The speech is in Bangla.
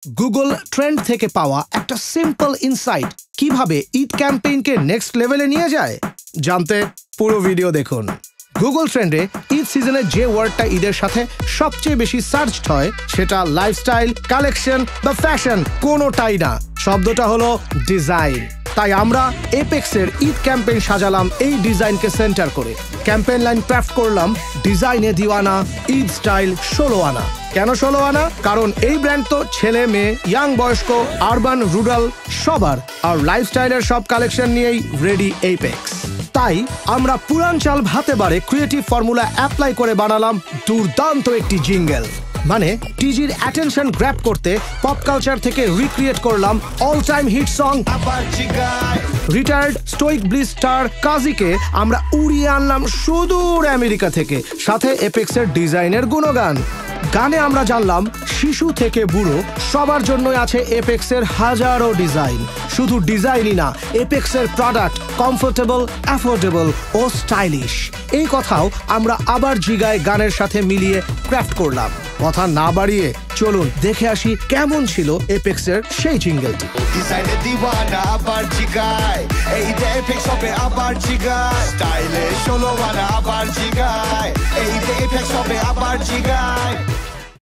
গুগল ট্রেন্ড থেকে পাওয়া একটা সিম্পল ইনসাইট কিভাবে ঈদ ক্যাম্পেইনকে নেক্সট লেভেলে নিয়ে যায় জানতে পুরো ভিডিও দেখুন। গুগল ট্রেন্ডে ঈদ সিজনে যে ওয়ার্ডটা ঈদের সাথে সবচেয়ে বেশি সার্চড হয় সেটা লাইফস্টাইল, কালেকশন বা ফ্যাশন কোনোটাই না, শব্দটা হলো ডিজাইন। তাই আমরা এপেক্সের ঈদ ক্যাম্পেইন সাজালাম এই ডিজাইনকে সেন্টার করে। ক্যাম্পেইন লাইন ক্রাফট করলাম ডিজাইনে দিওয়ানা, ঈদ স্টাইল 16 আনা। কেন 16 আনা? কারণ এই ব্র্যান্ড তো ছেলে মেয়ে, ইয়াং বয়স্ক, আরবান, রুরাল সবার, আর লাইফস্টাইলের সব কালেকশন নিয়েই রেডি এপেক্স। তাই আমরা পুরান চাল ভাতে বাড়ে ক্রিয়েটিভ ফর্মুলা অ্যাপ্লাই করে বানালাম দুর্দান্ত একটি জিঙ্গেল। মানে টিজির অ্যাটেনশন গ্র্যাব করতে পপ কালচার থেকে রিক্রিয়েট করলাম all time hit song retired stoic bliss star কাজিকে আমরা উড়িয়ে আনলাম সুদূর আমেরিকা থেকে, সাথে এপেক্সের ডিজাইনের গুণগান। গানে আমরা জানলাম শিশু থেকে বুড়ো সবার জন্যই আছে এপেক্সের হাজারো ডিজাইন। শুধু ডিজাইনই না, এপেক্সের প্রোডাক্ট কমফোর্টেবল, অ্যাফোর্ডেবল ও স্টাইলিশ। এই কথাও আমরা আবার জিগায় গানের সাথে মিলিয়ে ক্রাফট করলাম। কথা না বাড়িয়ে চলুন দেখে আসি কেমন ছিল এপেক্সের সেই জিঙ্গেলটি। ডিজাইনে দিওয়ানা আবার জিগায়, এই যে এপেক্স হবে আবার জিগায়, স্টাইলে 16 আনা আবার জিগায়, এই যে এপেক্স হবে আবার জিগায়।